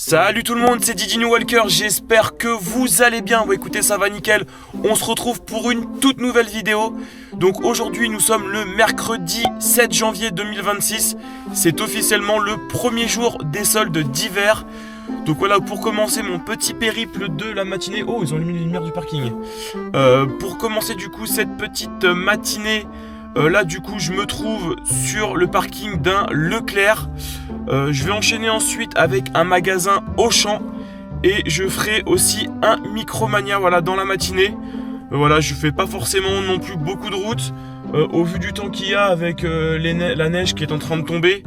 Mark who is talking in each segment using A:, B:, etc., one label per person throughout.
A: Salut tout le monde, c'est Didi New Walker, j'espère que vous allez bien. Bon, écoutez, ça va nickel, on se retrouve pour une toute nouvelle vidéo. Donc aujourd'hui nous sommes le mercredi 7 janvier 2026. C'est officiellement le premier jour des soldes d'hiver. Donc voilà, pour commencer mon petit périple de la matinée. Oh, ils ont allumé les lumières du parking. Pour commencer du coup cette petite matinée, là du coup je me trouve sur le parking d'un Leclerc. Je vais enchaîner ensuite avec un magasin Auchan et je ferai aussi un Micromania, voilà, dans la matinée. Voilà, je fais pas forcément non plus beaucoup de route au vu du temps qu'il y a avec la neige qui est en train de tomber.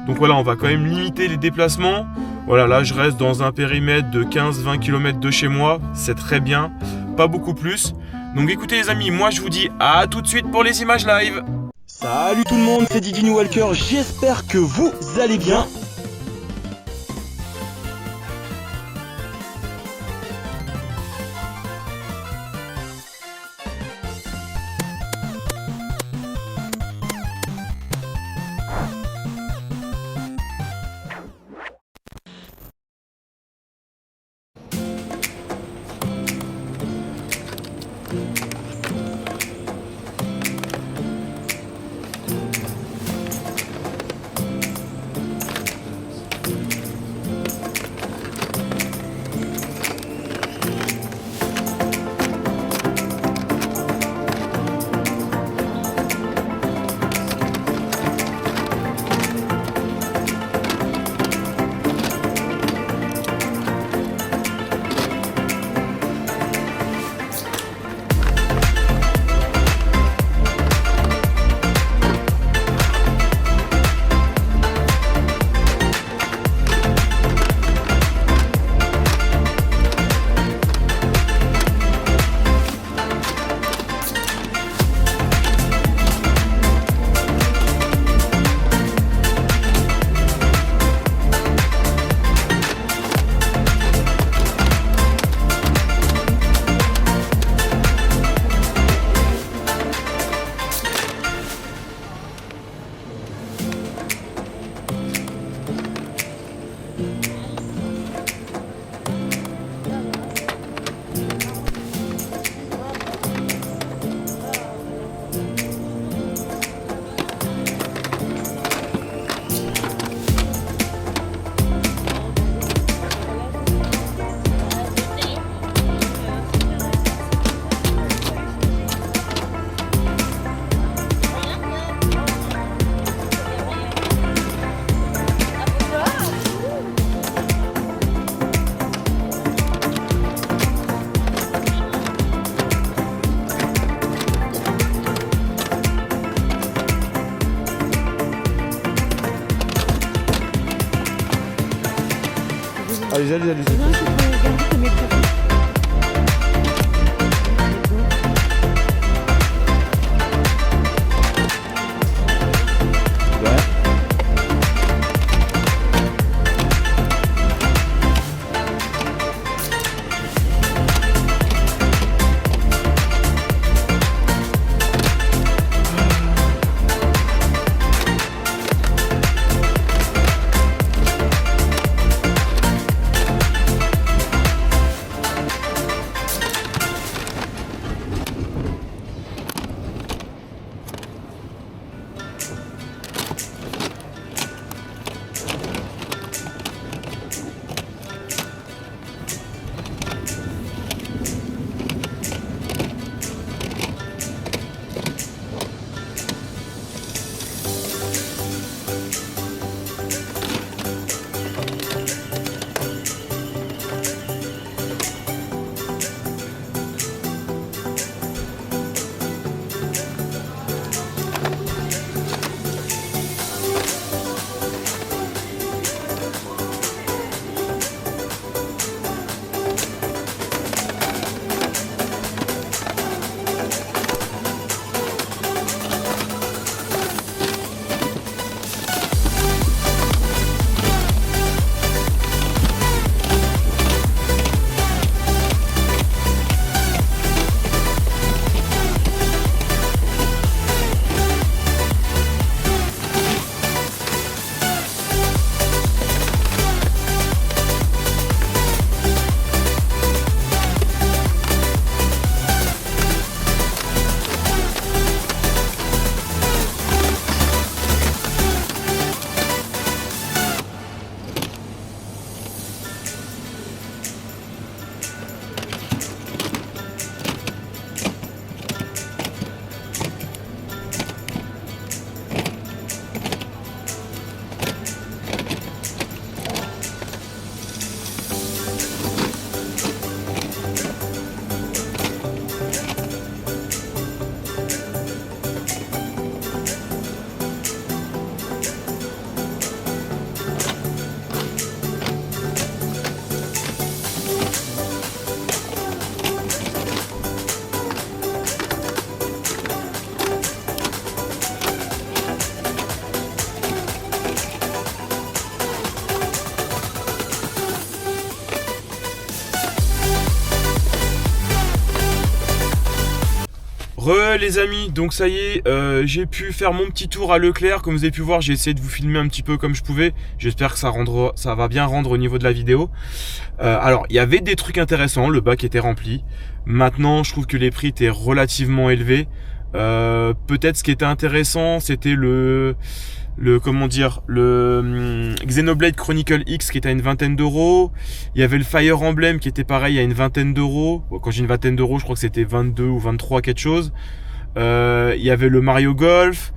A: Donc voilà, on va quand même limiter les déplacements. Voilà, là je reste dans un périmètre de 15-20 km de chez moi, c'est très bien, pas beaucoup plus. Donc écoutez les amis, moi je vous dis à tout de suite pour les images live.
B: Salut tout le monde, c'est Didi New Walker, j'espère que vous allez bien.
A: Allez-y. Les amis, donc ça y est, j'ai pu faire mon petit tour à Leclerc. Comme vous avez pu voir, j'ai essayé de vous filmer un petit peu comme je pouvais. J'espère que ça va bien rendre au niveau de la vidéo. Alors, il y avait des trucs intéressants, le bac était rempli. Maintenant, je trouve que les prix étaient relativement élevés. Peut-être ce qui était intéressant, c'était le Xenoblade Chronicle X qui était à une vingtaine d'euros. Il y avait le Fire Emblem qui était pareil à une vingtaine d'euros. Bon, quand j'ai une vingtaine d'euros, je crois que c'était 22 ou 23 quelque chose. Il y avait le Mario Golf.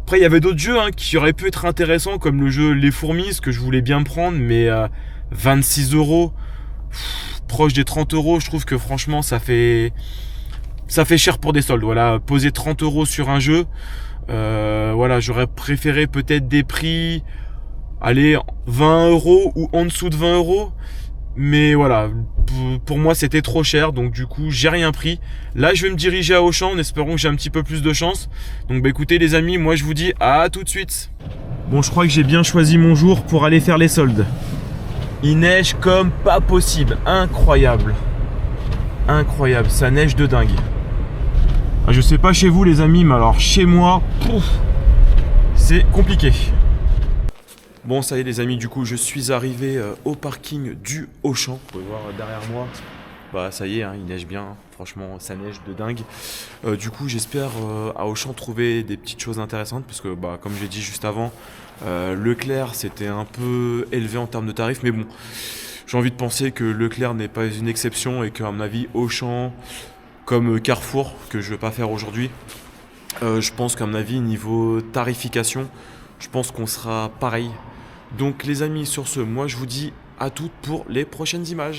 A: Après, il y avait d'autres jeux qui auraient pu être intéressants, comme le jeu Les Fourmis, que je voulais bien prendre, mais 26 euros, proche des 30 euros, je trouve que franchement, ça fait cher pour des soldes. Voilà, poser 30 euros sur un jeu. Voilà, j'aurais préféré peut-être des prix, allez, 20 euros ou en dessous de 20 euros. Mais voilà, pour moi c'était trop cher, donc du coup j'ai rien pris. Là je vais me diriger à Auchan en espérant que j'ai un petit peu plus de chance. Donc écoutez les amis, moi je vous dis à tout de suite. Bon, je crois que j'ai bien choisi mon jour pour aller faire les soldes. Il neige comme pas possible, incroyable. Incroyable, ça neige de dingue. Je sais pas chez vous les amis, mais alors chez moi, c'est compliqué. Bon, ça y est les amis, du coup je suis arrivé au parking du Auchan. Vous pouvez voir derrière moi, bah ça y est, il neige bien, franchement ça neige de dingue. Du coup j'espère à Auchan trouver des petites choses intéressantes, parce que bah, comme j'ai dit juste avant, Leclerc c'était un peu élevé en termes de tarifs, mais bon, j'ai envie de penser que Leclerc n'est pas une exception et qu'à mon avis Auchan, comme Carrefour, que je ne vais pas faire aujourd'hui, je pense qu'à mon avis, niveau tarification, je pense qu'on sera pareil. Donc les amis, sur ce, moi je vous dis à toutes pour les prochaines images.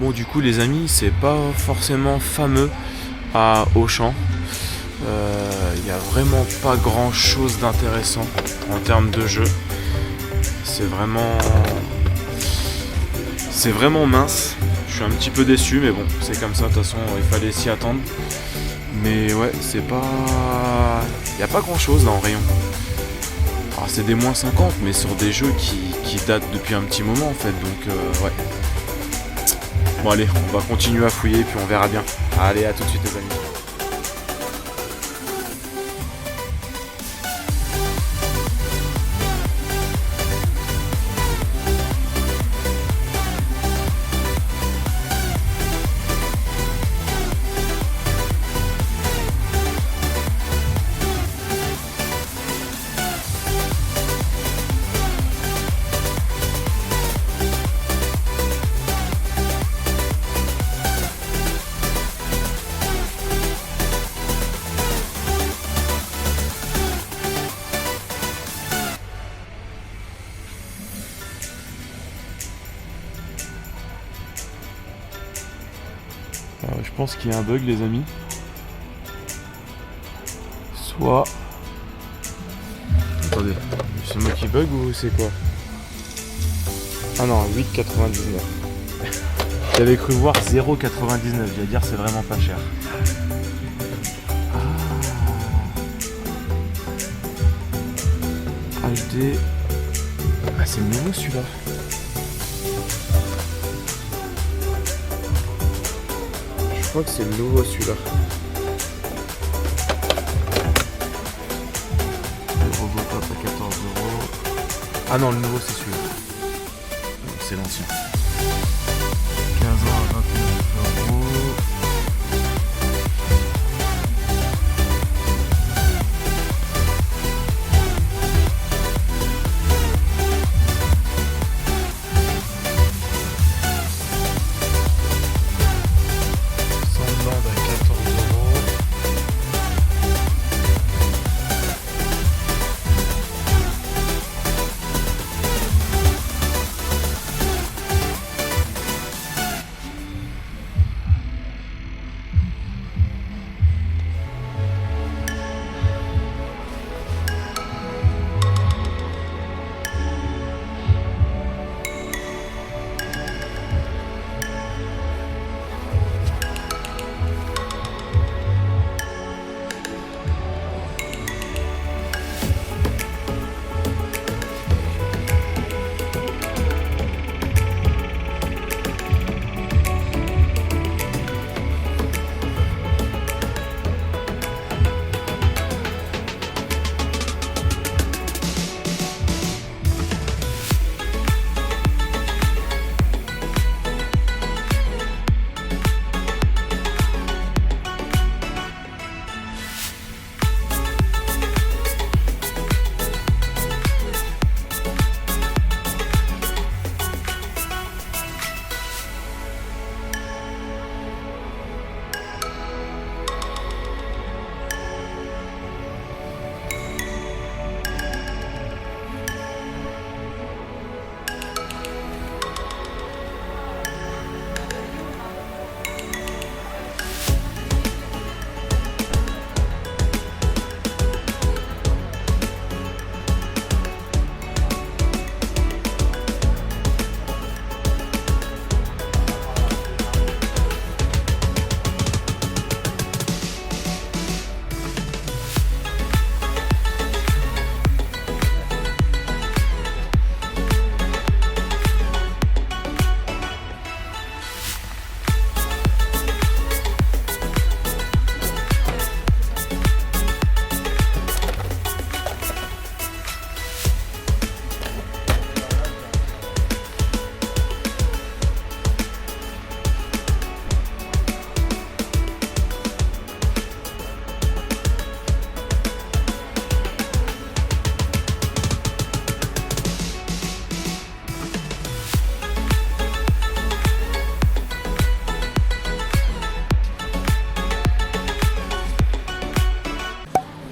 A: Bon, du coup les amis, c'est pas forcément fameux à Auchan. Il n'y a vraiment pas grand chose d'intéressant en termes de jeu. C'est vraiment mince. Je suis un petit peu déçu, mais bon, c'est comme ça, de toute façon, il fallait s'y attendre. Mais ouais, c'est pas... Il n'y a pas grand chose là en rayon. Alors c'est des moins 50, mais sur des jeux qui datent depuis un petit moment en fait, donc ouais. Bon allez, on va continuer à fouiller, puis on verra bien. Allez, à tout de suite les amis. Je pense qu'il y a un bug les amis. Soit... Attendez, c'est moi qui bug ou c'est quoi? Ah non, 8,99. J'avais cru voir 0,99, j'allais dire c'est vraiment pas cher. HD... Ah c'est le nouveau celui-là. Je crois que c'est le nouveau celui-là. Le Robocop à 14 €. Ah non, le nouveau c'est celui-là. C'est l'ancien. 15 ans à 29 €.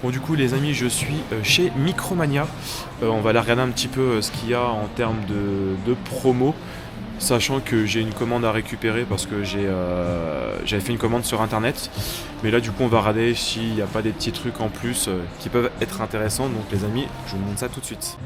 A: Bon du coup les amis, je suis chez Micromania. On va aller regarder un petit peu ce qu'il y a en termes de promo, sachant que j'ai une commande à récupérer parce que j'avais fait une commande sur internet. Mais là du coup on va regarder s'il n'y a pas des petits trucs en plus qui peuvent être intéressants. Donc les amis, je vous montre ça tout de suite.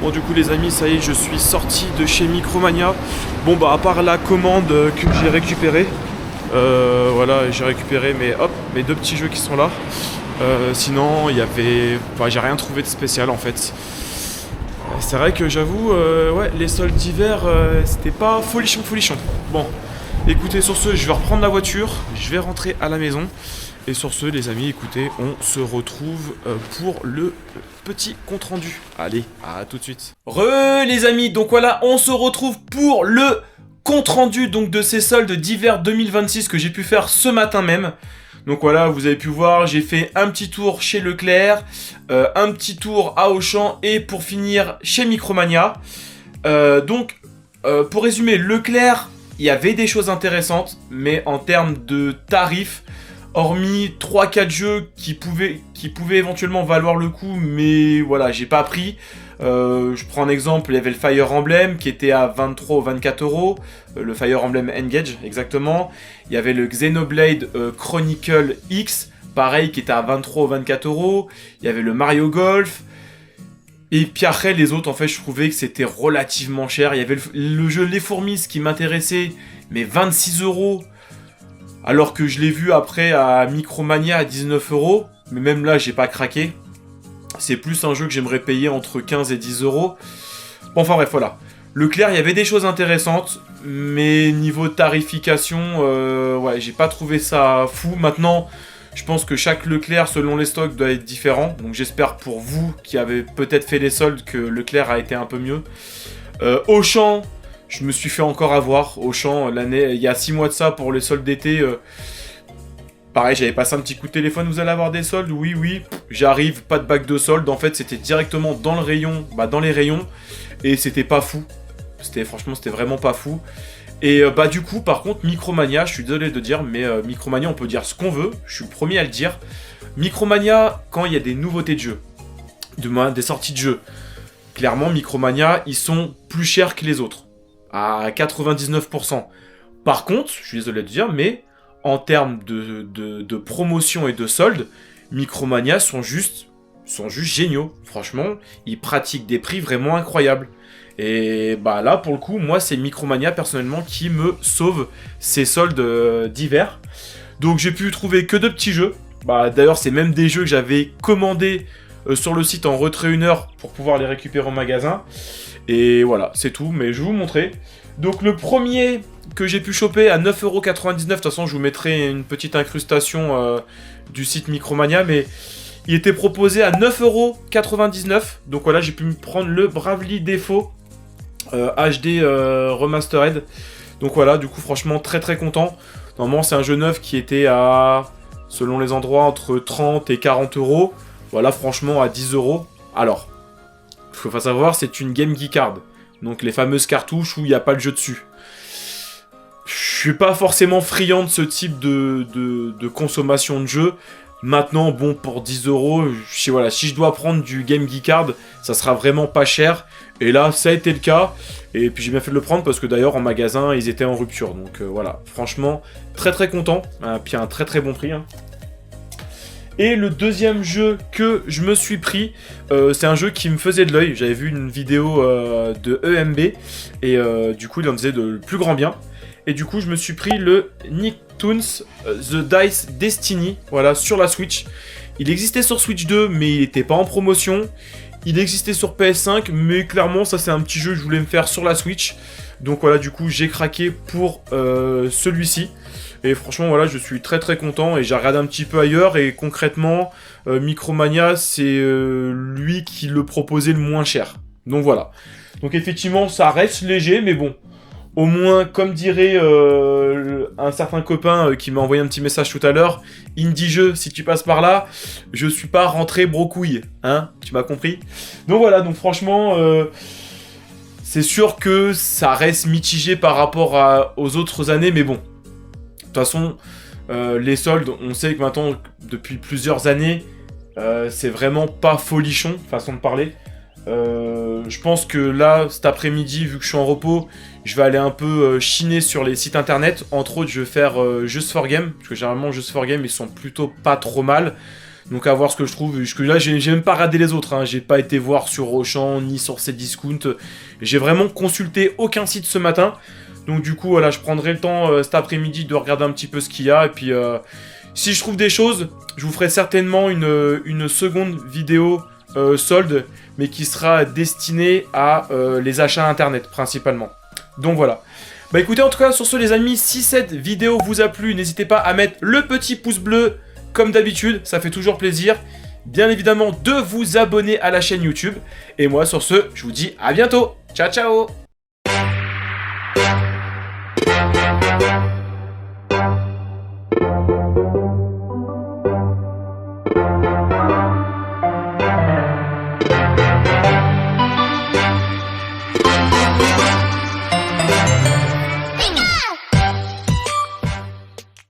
A: Bon du coup les amis, ça y est, je suis sorti de chez Micromania. Bon bah à part la commande que j'ai récupérée, voilà, j'ai récupéré mes deux petits jeux qui sont là. Sinon il y avait, enfin j'ai rien trouvé de spécial en fait. C'est vrai que j'avoue, ouais, les soldes d'hiver, c'était pas folichon. Bon, écoutez, sur ce, je vais reprendre la voiture, je vais rentrer à la maison. Et sur ce, les amis, écoutez, on se retrouve pour le petit compte rendu. Allez, à tout de suite. Les amis, donc voilà, on se retrouve pour le compte rendu donc de ces soldes d'hiver 2026 que j'ai pu faire ce matin même. Donc voilà, vous avez pu voir, j'ai fait un petit tour chez Leclerc, un petit tour à Auchan et pour finir chez Micromania. Pour résumer, Leclerc, il y avait des choses intéressantes, mais en termes de tarifs, hormis 3-4 jeux qui pouvaient éventuellement valoir le coup, mais voilà, j'ai pas pris. Je prends un exemple, il y avait le Fire Emblem qui était à 23 ou 24 euros, le Fire Emblem Engage exactement. Il y avait le Xenoblade Chronicle X, pareil, qui était à 23 ou 24 euros. Il y avait le Mario Golf. Et puis après, les autres, en fait, je trouvais que c'était relativement cher. Il y avait le jeu Les Fourmis qui m'intéressait, mais 26 euros. Alors que je l'ai vu après à Micromania à 19 euros. Mais même là, j'ai pas craqué. C'est plus un jeu que j'aimerais payer entre 15 et 10 euros. Bon, enfin bref, voilà. Leclerc, il y avait des choses intéressantes. Mais niveau tarification, ouais, j'ai pas trouvé ça fou. Maintenant, je pense que chaque Leclerc, selon les stocks, doit être différent. Donc j'espère pour vous qui avez peut-être fait les soldes que Leclerc a été un peu mieux. Auchan, je me suis fait encore avoir. Auchan, l'année, il y a 6 mois de ça pour les soldes d'été. Pareil, j'avais passé un petit coup de téléphone. Vous allez avoir des soldes? Oui. J'arrive, pas de bac de solde. En fait, c'était directement dans le rayon, dans les rayons. Et c'était pas fou. Franchement, c'était vraiment pas fou. Et du coup, par contre, Micromania, je suis désolé de dire, mais Micromania, on peut dire ce qu'on veut, je suis le premier à le dire. Micromania, quand il y a des nouveautés de jeux, des sorties de jeux, clairement, Micromania, ils sont plus chers que les autres, à 99%. Par contre, je suis désolé de dire, mais en termes de promotion et de soldes, Micromania sont juste géniaux. Franchement, ils pratiquent des prix vraiment incroyables. Et là pour le coup, moi c'est Micromania personnellement qui me sauve ces soldes d'hiver. Donc j'ai pu trouver que de petits jeux. D'ailleurs c'est même des jeux que j'avais commandés sur le site en retrait 1 heure pour pouvoir les récupérer en magasin. Et voilà, c'est tout, mais je vais vous montrer. Donc le premier que j'ai pu choper à 9,99€, de toute façon je vous mettrai une petite incrustation du site Micromania, mais il était proposé à 9,99€. Donc voilà, j'ai pu me prendre le Bravely Default HD Remastered. Donc voilà, du coup franchement très très content. Normalement c'est un jeu neuf qui était à, selon les endroits, entre 30 et 40 euros. Voilà, franchement à 10 euros. Alors, il faut savoir, c'est une Game Geek Card. Donc les fameuses cartouches où il n'y a pas le jeu dessus. Je suis pas forcément friand de ce type de consommation de jeu. Maintenant, bon, pour 10 euros, voilà, si je dois prendre du Game Geek Card, ça sera vraiment pas cher. Et là, ça a été le cas. Et puis j'ai bien fait de le prendre parce que d'ailleurs, en magasin, ils étaient en rupture. Donc voilà, franchement, très très content. Puis un très très bon prix. Et le deuxième jeu que je me suis pris, c'est un jeu qui me faisait de l'œil. J'avais vu une vidéo de EMB. Et du coup, il en disait de le plus grand bien. Et du coup, je me suis pris le Nicktoons The Dice Destiny, voilà, sur la Switch. Il existait sur Switch 2, mais il n'était pas en promotion. Il existait sur PS5, mais clairement, ça c'est un petit jeu que je voulais me faire sur la Switch. Donc voilà, du coup, j'ai craqué pour celui-ci. Et franchement, voilà, je suis très très content. Et j'ai regardé un petit peu ailleurs. Et concrètement, Micromania, c'est lui qui le proposait le moins cher. Donc voilà. Donc effectivement, ça reste léger, mais bon. Au moins, comme dirait un certain copain qui m'a envoyé un petit message tout à l'heure, Indie Jeu, si tu passes par là, je suis pas rentré brocouille, hein, tu m'as compris? Donc voilà, donc franchement, c'est sûr que ça reste mitigé par rapport aux autres années, mais bon. De toute façon, les soldes, on sait que maintenant, depuis plusieurs années, c'est vraiment pas folichon, façon de parler. Je pense que là, cet après-midi, vu que je suis en repos, je vais aller un peu chiner sur les sites internet. Entre autres, je vais faire Just for Game, parce que généralement, Just for Game, ils sont plutôt pas trop mal. Donc à voir ce que je trouve. Jusque là, j'ai même pas radé les autres. J'ai pas été voir sur Auchan ni sur Cdiscount. J'ai vraiment consulté aucun site ce matin. Donc du coup, voilà, je prendrai le temps cet après-midi de regarder un petit peu ce qu'il y a. Et puis, si je trouve des choses, je vous ferai certainement une seconde vidéo solde, mais qui sera destinée à les achats internet principalement. Donc voilà. Bah écoutez, en tout cas, sur ce les amis, si cette vidéo vous a plu, n'hésitez pas à mettre le petit pouce bleu, comme d'habitude, ça fait toujours plaisir. Bien évidemment, de vous abonner à la chaîne YouTube. Et moi, sur ce, je vous dis à bientôt. Ciao, ciao!